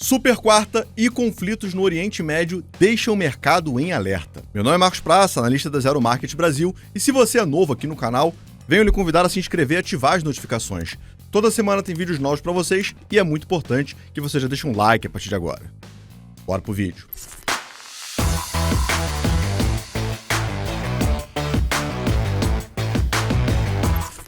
Super quarta e conflitos no Oriente Médio deixam o mercado em alerta. Meu nome é Marcos Praça, analista da Zero Market Brasil, e se você é novo aqui no canal, venho lhe convidar a se inscrever e ativar as notificações. Toda semana tem vídeos novos para vocês e é muito importante que você já deixe um like a partir de agora. Bora pro vídeo.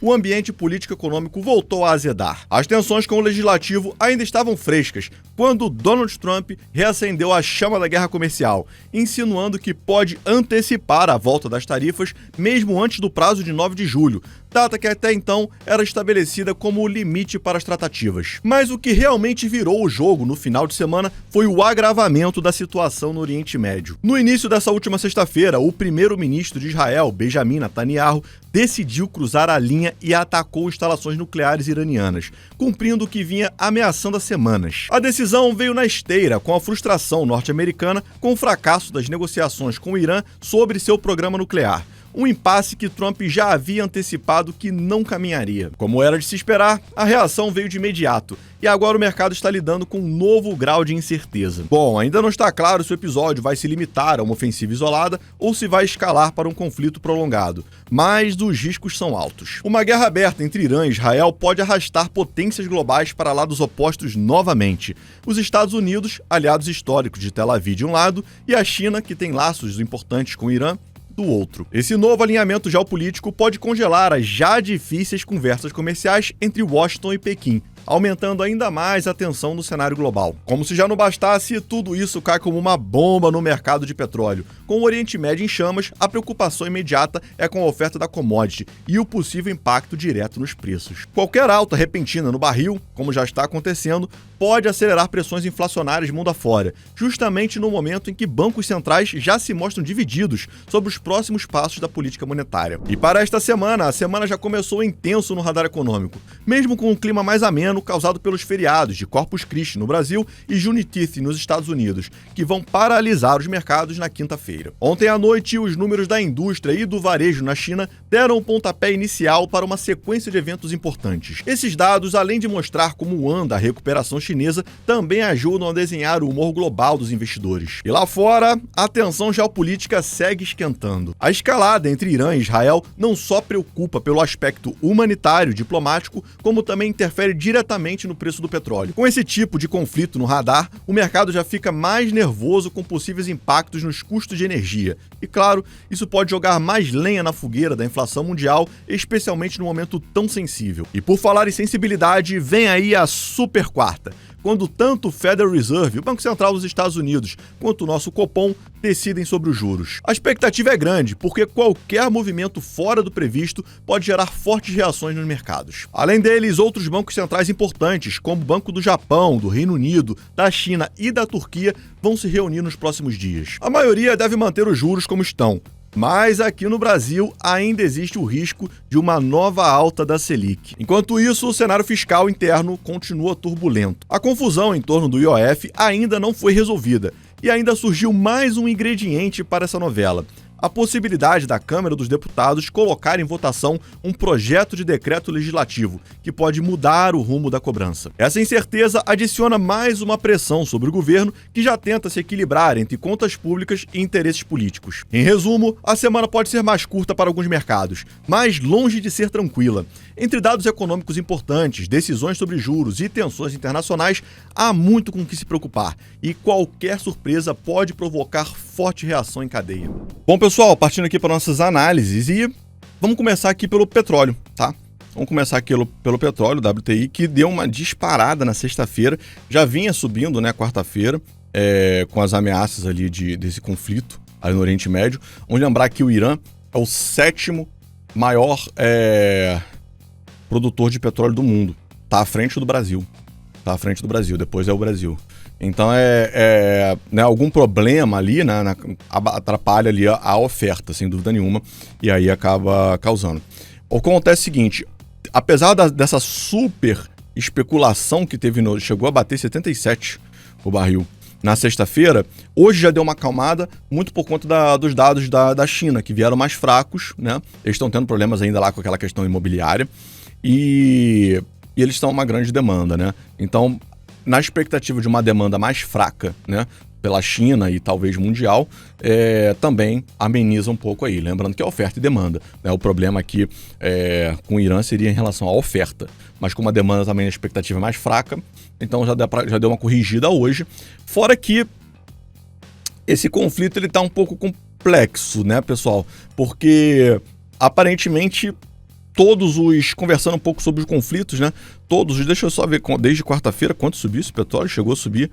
O ambiente político-econômico voltou a azedar. As tensões com o legislativo ainda estavam frescas quando Donald Trump reacendeu a chama da guerra comercial, insinuando que pode antecipar a volta das tarifas mesmo antes do prazo de 9 de julho, data que até então era estabelecida como o limite para as tratativas. Mas o que realmente virou o jogo no final de semana foi o agravamento da situação no Oriente Médio. No início dessa última sexta-feira, o primeiro-ministro de Israel, Benjamin Netanyahu, decidiu cruzar a linha e atacou instalações nucleares iranianas, cumprindo o que vinha ameaçando há semanas. A decisão veio na esteira com a frustração norte-americana com o fracasso das negociações com o Irã sobre seu programa nuclear. Um impasse que Trump já havia antecipado que não caminharia. Como era de se esperar, a reação veio de imediato, e agora o mercado está lidando com um novo grau de incerteza. Bom, ainda não está claro se o episódio vai se limitar a uma ofensiva isolada ou se vai escalar para um conflito prolongado, mas os riscos são altos. Uma guerra aberta entre Irã e Israel pode arrastar potências globais para lados opostos novamente. Os Estados Unidos, aliados históricos de Tel Aviv de um lado, e a China, que tem laços importantes com o Irã, do outro. Esse novo alinhamento geopolítico pode congelar as já difíceis conversas comerciais entre Washington e Pequim, aumentando ainda mais a tensão no cenário global. Como se já não bastasse, tudo isso cai como uma bomba no mercado de petróleo. Com o Oriente Médio em chamas, a preocupação imediata é com a oferta da commodity e o possível impacto direto nos preços. Qualquer alta repentina no barril, como já está acontecendo, pode acelerar pressões inflacionárias mundo afora, justamente no momento em que bancos centrais já se mostram divididos sobre os próximos passos da política monetária. E para esta semana, a semana já começou intenso no radar econômico, mesmo com um clima mais ameno causado pelos feriados de Corpus Christi no Brasil e Juneteenth nos Estados Unidos, que vão paralisar os mercados na quinta-feira. Ontem à noite, os números da indústria e do varejo na China deram um pontapé inicial para uma sequência de eventos importantes. Esses dados, além de mostrar como anda a recuperação chinesa, também ajudam a desenhar o humor global dos investidores. E lá fora, a tensão geopolítica segue esquentando. A escalada entre Irã e Israel não só preocupa pelo aspecto humanitário e diplomático, como também interfere diretamente no preço do petróleo. Com esse tipo de conflito no radar, o mercado já fica mais nervoso com possíveis impactos nos custos de energia. E claro, isso pode jogar mais lenha na fogueira da inflação mundial, especialmente num momento tão sensível. E por falar em sensibilidade, vem aí a super quarta, quando tanto o Federal Reserve, o Banco Central dos Estados Unidos, quanto o nosso Copom decidem sobre os juros. A expectativa é grande, porque qualquer movimento fora do previsto pode gerar fortes reações nos mercados. Além deles, outros bancos centrais importantes, como o Banco do Japão, do Reino Unido, da China e da Turquia, vão se reunir nos próximos dias. A maioria deve manter os juros como estão, mas aqui no Brasil ainda existe o risco de uma nova alta da Selic. Enquanto isso, o cenário fiscal interno continua turbulento. A confusão em torno do IOF ainda não foi resolvida e ainda surgiu mais um ingrediente para essa novela: a possibilidade da Câmara dos Deputados colocar em votação um projeto de decreto legislativo que pode mudar o rumo da cobrança. Essa incerteza adiciona mais uma pressão sobre o governo, que já tenta se equilibrar entre contas públicas e interesses políticos. Em resumo, a semana pode ser mais curta para alguns mercados, mas longe de ser tranquila. Entre dados econômicos importantes, decisões sobre juros e tensões internacionais, há muito com o que se preocupar, e qualquer surpresa pode provocar forte reação em cadeia. Bom, pessoal, partindo aqui para nossas análises, e vamos começar aqui pelo petróleo, tá? Vamos começar aqui pelo petróleo, WTI, que deu uma disparada na sexta-feira, já vinha subindo, né, quarta-feira, com as ameaças ali desse conflito ali no Oriente Médio. Vamos lembrar que o Irã é o sétimo maior produtor de petróleo do mundo, tá à frente do Brasil, depois é o Brasil. Então né, algum problema ali, né, atrapalha ali a oferta, sem dúvida nenhuma, e aí acaba causando. O que acontece é o seguinte: apesar dessa super especulação que teve, chegou a bater 77 o barril na sexta-feira, hoje já deu uma acalmada, muito por conta dos dados da China, que vieram mais fracos, né? Eles estão tendo problemas ainda lá com aquela questão imobiliária, e eles estão uma grande demanda, né? Então, na expectativa de uma demanda mais fraca, né, pela China e talvez mundial, também ameniza um pouco aí. Lembrando que é oferta e demanda, né? O problema aqui com o Irã seria em relação à oferta, mas com uma demanda também na expectativa mais fraca, então já deu uma corrigida hoje. Fora que esse conflito ele tá um pouco complexo, né, pessoal? Porque aparentemente conversando um pouco sobre os conflitos, né? Deixa eu só ver, desde quarta-feira, quanto subiu esse petróleo? Chegou a subir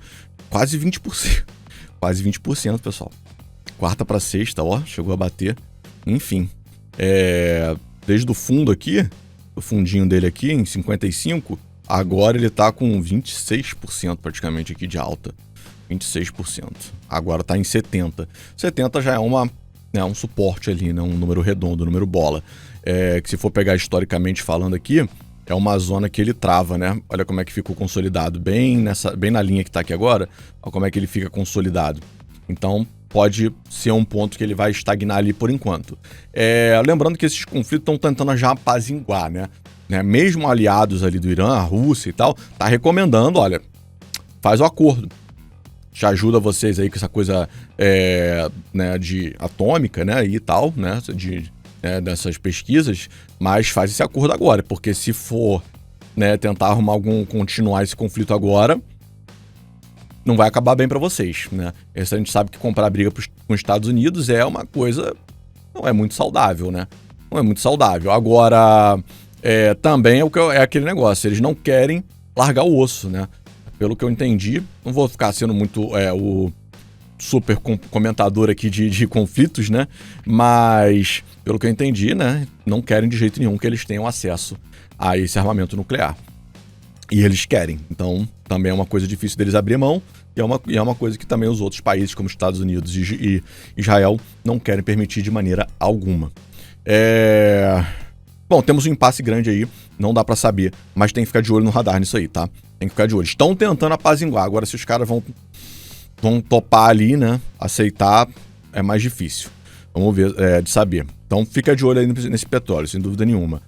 quase 20%. Quase 20%, pessoal. Quarta para sexta, ó, chegou a bater. Enfim, desde o fundo aqui, o fundinho dele aqui, em 55, agora ele tá com 26% praticamente aqui de alta. 26%. Agora tá em 70%. 70% já é um suporte ali, né? Um número redondo, um número bola. Que se for pegar historicamente falando aqui, é uma zona que ele trava, né? Olha como é que ficou consolidado, bem na linha que tá aqui agora, olha como é que ele fica consolidado. Então, pode ser um ponto que ele vai estagnar ali por enquanto. Lembrando que esses conflitos estão tentando já apaziguar, né? Mesmo aliados ali do Irã, a Rússia e tal, tá recomendando, olha, faz o acordo. Já ajuda vocês aí com essa coisa né, de atômica, né, e tal, né, dessas pesquisas, mas faz esse acordo agora, porque se for, né, tentar continuar esse conflito agora, não vai acabar bem para vocês, né? A gente sabe que comprar briga com os Estados Unidos é uma coisa, não é muito saudável, né? Não é muito saudável. Agora, também é aquele negócio, eles não querem largar o osso, né? Pelo que eu entendi, não vou ficar sendo muito o super comentador aqui de conflitos, né? Mas, pelo que eu entendi, né? Não querem de jeito nenhum que eles tenham acesso a esse armamento nuclear. E eles querem. Então, também é uma coisa difícil deles abrir mão. E é uma coisa que também os outros países, como Estados Unidos e Israel, não querem permitir de maneira alguma. Bom, temos um impasse grande aí, não dá pra saber, mas tem que ficar de olho no radar nisso aí, tá? Tem que ficar de olho. Estão tentando apaziguar, agora se os caras vão topar ali, né, aceitar, é mais difícil. Vamos ver, de saber. Então fica de olho aí nesse petróleo, sem dúvida nenhuma.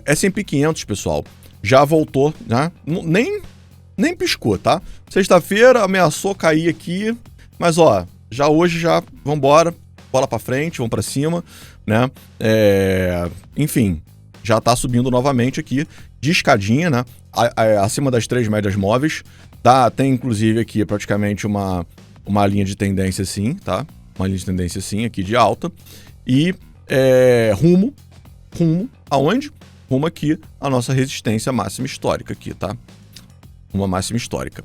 S&P 500, pessoal, já voltou, né? Nem piscou, tá? Sexta-feira ameaçou cair aqui, mas ó, hoje vambora, bola pra frente, vamos pra cima, né? Enfim, já tá subindo novamente aqui, de escadinha, né? Acima das 3 médias móveis. Tem inclusive aqui praticamente uma linha de tendência assim, tá? Uma linha de tendência assim aqui de alta. E rumo aonde? Rumo aqui a nossa resistência máxima histórica aqui, tá? Uma máxima histórica.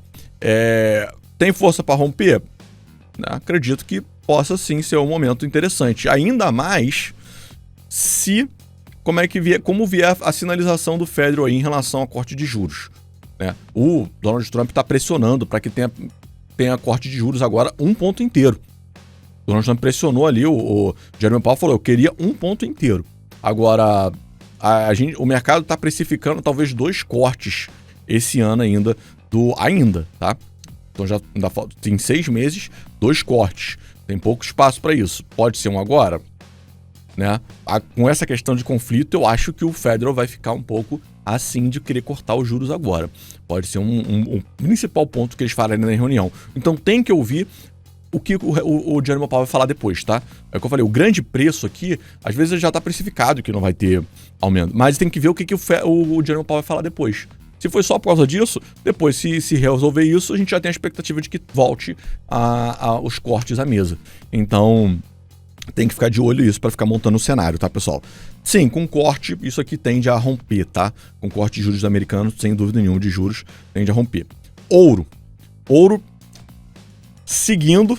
Tem força para romper? Acredito que possa sim ser um momento interessante. Ainda mais se como vier a sinalização do Federal aí em relação a corte de juros, né? O Donald Trump está pressionando para que tenha corte de juros agora 1 ponto inteiro. O Donald Trump pressionou ali, o Jerome Powell falou, eu queria 1 ponto inteiro. Agora, o mercado está precificando talvez 2 cortes esse ano ainda, tá? Então já tem 6 meses, 2 cortes. Tem pouco espaço para isso. Pode ser um agora, né? Com essa questão de conflito, eu acho que o Federal vai ficar um pouco assim de querer cortar os juros agora. Pode ser um principal ponto que eles falarem na reunião. Então tem que ouvir o que o Jerome Powell vai falar depois, tá? É o que eu falei, o grande preço aqui, às vezes já está precificado que não vai ter aumento, mas tem que ver o que o Jerome Powell vai falar depois. Se foi só por causa disso, depois se resolver isso, a gente já tem a expectativa de que volte os cortes à mesa. Então, tem que ficar de olho nisso para ficar montando o cenário, tá, pessoal? Sim, com corte, isso aqui tende a romper, tá? Com corte de juros americanos, sem dúvida nenhuma, de juros, tende a romper. Ouro, seguindo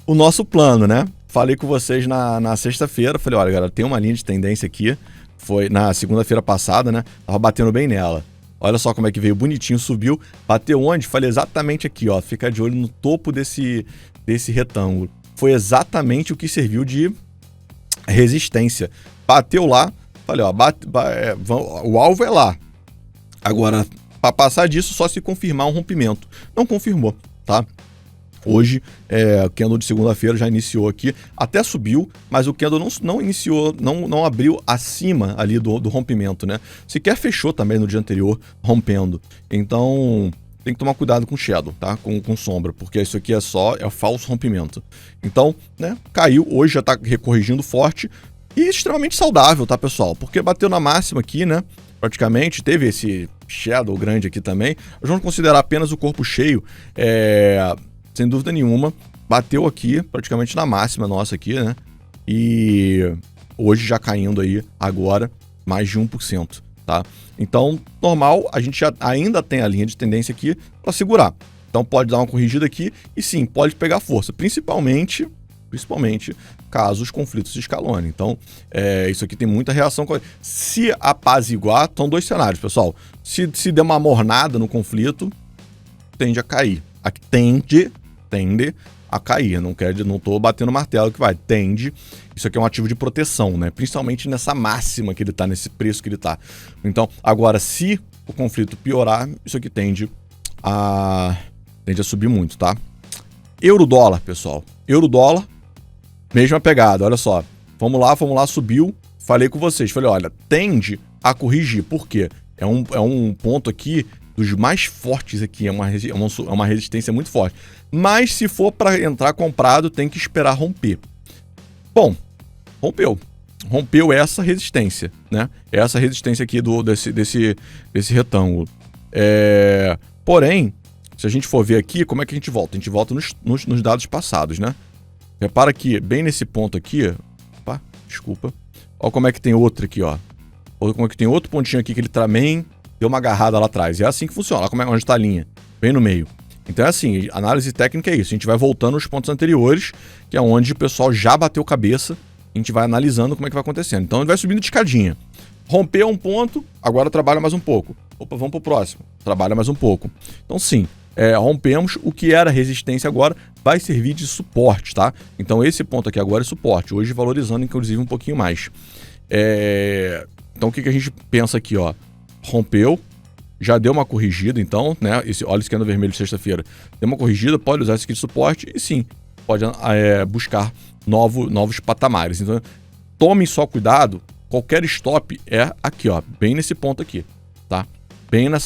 o nosso plano, né? Falei com vocês na sexta-feira, falei, olha, galera, tem uma linha de tendência aqui, foi na segunda-feira passada, né? Tava batendo bem nela. Olha só como é que veio bonitinho, subiu, bateu onde? Falei exatamente aqui, ó, fica de olho no topo desse retângulo. Foi exatamente o que serviu de resistência. Bateu lá, falei, ó, o alvo é lá. Agora, para passar disso, só se confirmar um rompimento. Não confirmou, tá? Hoje, o candle de segunda-feira já iniciou aqui, até subiu, mas o candle não iniciou, não abriu acima ali do rompimento, né? Sequer fechou também no dia anterior, rompendo. Então, tem que tomar cuidado com shadow, tá? Com sombra, porque isso aqui é falso rompimento. Então, né, caiu, hoje já tá recorrigindo forte e extremamente saudável, tá, pessoal? Porque bateu na máxima aqui, né? Praticamente, teve esse shadow grande aqui também. Nós vamos considerar apenas o corpo cheio, sem dúvida nenhuma. Bateu aqui, praticamente na máxima nossa aqui, né? E hoje já caindo aí, agora, mais de 1%, tá? Então, normal, a gente ainda tem a linha de tendência aqui para segurar. Então, pode dar uma corrigida aqui e sim, pode pegar força, principalmente caso os conflitos se escalonem. Então, isso aqui tem muita reação. Se apaziguar, estão dois cenários, pessoal. Se der uma mornada no conflito, tende a cair. Aqui tende a cair. Não tô batendo martelo que vai. Tende. Isso aqui é um ativo de proteção, né? Principalmente nessa máxima que ele tá, nesse preço que ele tá. Então, agora, se o conflito piorar, isso aqui tende a subir muito, tá? Euro-dólar, pessoal. Euro-dólar, mesma pegada, olha só. Vamos lá, subiu. Falei com vocês, falei, olha, tende a corrigir. Por quê? É um ponto aqui dos mais fortes aqui, é uma resistência muito forte. Mas se for para entrar comprado, tem que esperar romper. Bom, rompeu essa resistência, né? Essa resistência aqui desse retângulo. Porém, se a gente for ver aqui, como é que a gente volta? A gente volta nos dados passados, né? Repara que bem nesse ponto aqui, opa, desculpa. Olha como é que tem outro aqui, ó. Olha como é que tem outro pontinho aqui que ele também deu uma agarrada lá atrás. E é assim que funciona. Olha como onde está a linha, bem no meio. Então é assim, análise técnica é isso. A gente vai voltando nos pontos anteriores, que é onde o pessoal já bateu cabeça. A gente vai analisando como é que vai acontecendo. Então ele vai subindo de escadinha. Rompeu um ponto, agora trabalha mais um pouco. Opa, vamos pro próximo. Trabalha mais um pouco. Então sim, rompemos. O que era resistência agora vai servir de suporte, tá? Então esse ponto aqui agora é suporte. Hoje valorizando, inclusive, um pouquinho mais. Então o que a gente pensa aqui, ó? Rompeu. Já deu uma corrigida, então, né? Olha esse candle vermelho de sexta-feira. Deu uma corrigida, pode usar esse aqui de suporte e sim, pode buscar novos patamares. Então, tome só cuidado. Qualquer stop é aqui, ó, bem nesse ponto aqui, tá? Bem na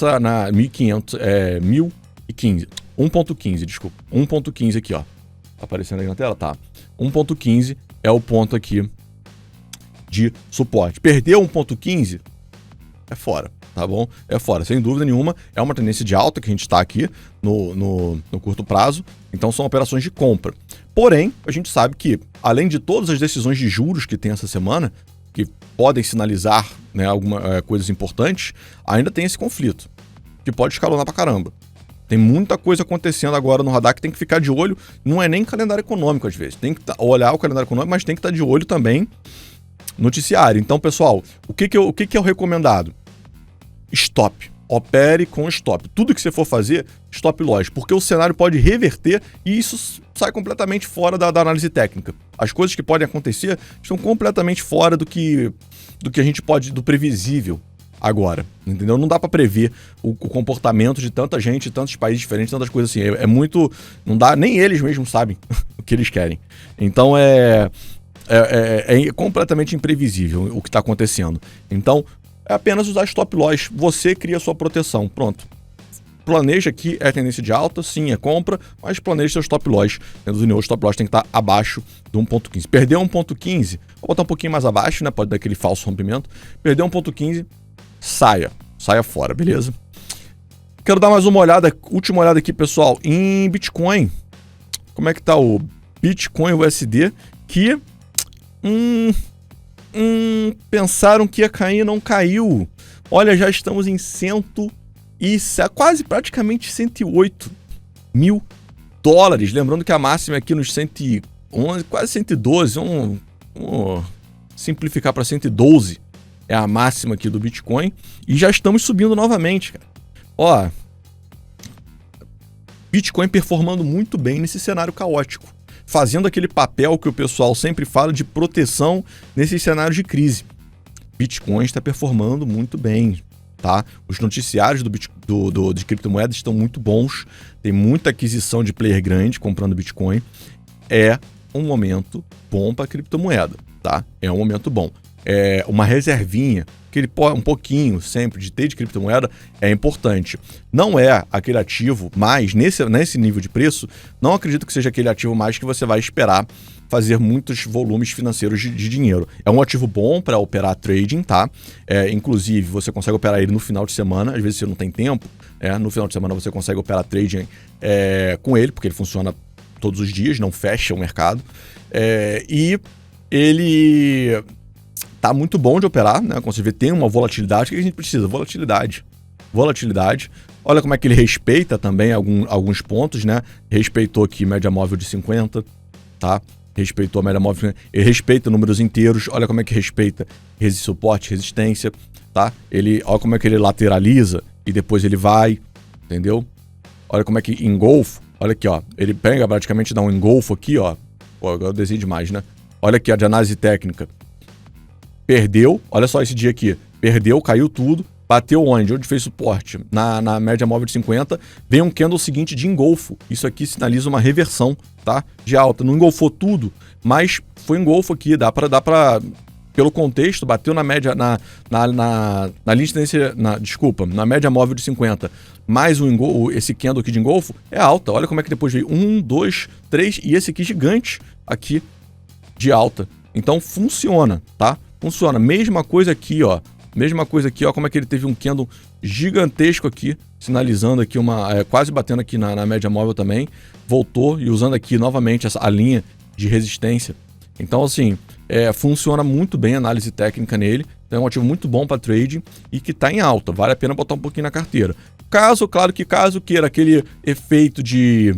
1015, 1.15, desculpa. 1.15 aqui, ó. Tá aparecendo aí na tela? Tá. 1.15 é o ponto aqui de suporte. Perdeu 1.15, é fora. Tá bom? É fora, sem dúvida nenhuma. É uma tendência de alta que a gente está aqui no curto prazo. Então são operações de compra. Porém, a gente sabe que, além de todas as decisões de juros que tem essa semana, que podem sinalizar, né, coisas importantes, ainda tem esse conflito, que pode escalonar pra caramba. Tem muita coisa acontecendo agora no radar que tem que ficar de olho. Não é nem calendário econômico, às vezes. Tem que olhar o calendário econômico, mas tem que estar de olho também no noticiário. Então, pessoal, o que é o recomendado? Stop. Opere com stop. Tudo que você for fazer, stop loss, porque o cenário pode reverter e isso sai completamente fora da análise técnica. As coisas que podem acontecer estão completamente fora do que a gente pode, do previsível agora, entendeu? Não dá para prever o comportamento de tanta gente, tantos países diferentes, tantas coisas assim. É muito, não dá, nem eles mesmos sabem o que eles querem. Então é completamente imprevisível o que está acontecendo. Então é apenas usar stop loss. Você cria a sua proteção. Pronto. Planeja aqui, é tendência de alta, sim, é compra, mas planeja seu stop loss. Dentro do o stop loss tem que estar abaixo do 1.15. Perdeu 1.15, vou botar um pouquinho mais abaixo, né? Pode dar aquele falso rompimento. Perdeu 1.15, saia fora, beleza? Quero dar mais uma olhada, última olhada aqui, pessoal, em Bitcoin. Como é que tá o Bitcoin USD? Que pensaram que ia cair, não caiu. Olha, já estamos em quase praticamente 108 mil dólares. Lembrando que a máxima é aqui nos 111, quase 112. Vamos simplificar para 112. É a máxima aqui do Bitcoin. E já estamos subindo novamente, cara. Ó, Bitcoin performando muito bem nesse cenário caótico, fazendo aquele papel que o pessoal sempre fala de proteção nesses cenários de crise. Bitcoin está performando muito bem, tá? Os noticiários de criptomoedas estão muito bons, tem muita aquisição de player grande comprando Bitcoin. É um momento bom para criptomoeda, tá? É um momento bom. uma reservinha, um pouquinho sempre de ter de criptomoeda é importante. Não é aquele ativo mais, nesse nível de preço, não acredito que seja aquele ativo mais que você vai esperar fazer muitos volumes financeiros de dinheiro. É um ativo bom para operar trading, tá? Inclusive, você consegue operar ele no final de semana, às vezes você não tem tempo, no final de semana você consegue operar trading com ele, porque ele funciona todos os dias, não fecha o mercado. E ele tá muito bom de operar, né? Como você vê, tem uma volatilidade. O que a gente precisa? Volatilidade. Olha como é que ele respeita também alguns pontos, né? Respeitou aqui média móvel de 50, tá? Respeitou a média móvel, ele respeita números inteiros. Olha como é que respeita suporte, resistência, tá? Olha como é que ele lateraliza e depois ele vai, entendeu? Olha como é que engolfo, olha aqui, ó. Ele pega praticamente, dá um engolfo aqui, ó. Pô, agora eu desenho demais, né? Olha aqui a de análise técnica. Perdeu, olha só esse dia aqui. Perdeu, caiu tudo. Bateu onde? Onde fez suporte? Na média móvel de 50, vem um candle seguinte de engolfo. Isso aqui sinaliza uma reversão, tá? De alta. Não engolfou tudo, mas foi engolfo aqui. Dá pra pelo contexto, bateu na média, na linha de tendência, na média móvel de 50, mais esse candle aqui de engolfo, é alta. Olha como é que depois veio 1, 2, 3 e esse aqui gigante aqui de alta. Então funciona, tá? Funciona. Mesma coisa aqui, ó. Como é que ele teve um candle gigantesco aqui, sinalizando aqui quase batendo aqui na média móvel também, voltou e usando aqui novamente a linha de resistência. Então, assim, funciona muito bem a análise técnica nele, então é um ativo muito bom para trading e que está em alta, vale a pena botar um pouquinho na carteira. Caso queira aquele efeito de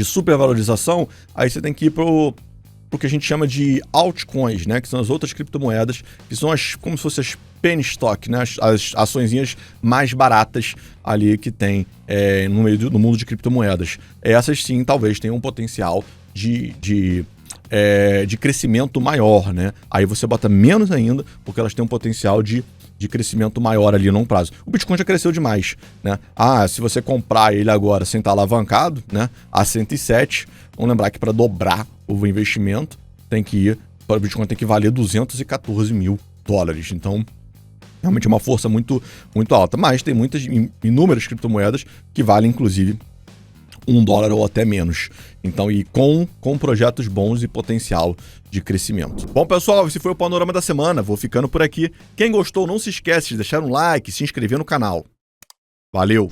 supervalorização, aí você tem que ir pro que a gente chama de altcoins, né? Que são as outras criptomoedas, que são como se fossem as penny stock, né? As açõezinhas mais baratas ali que tem no mundo de criptomoedas. Essas sim, talvez tenham um potencial de crescimento maior, né? Aí você bota menos ainda, porque elas têm um potencial de crescimento maior ali a longo prazo. O Bitcoin já cresceu demais, né? Se você comprar ele agora sem estar alavancado, né? A 107, vamos lembrar que para dobrar o investimento, o Bitcoin tem que valer $214 mil. Então, realmente é uma força muito, muito alta. Mas tem inúmeras criptomoedas que valem, inclusive, $1 ou até menos. Então, e com projetos bons e potencial de crescimento. Bom, pessoal, esse foi o Panorama da Semana. Vou ficando por aqui. Quem gostou, não se esquece de deixar um like e se inscrever no canal. Valeu!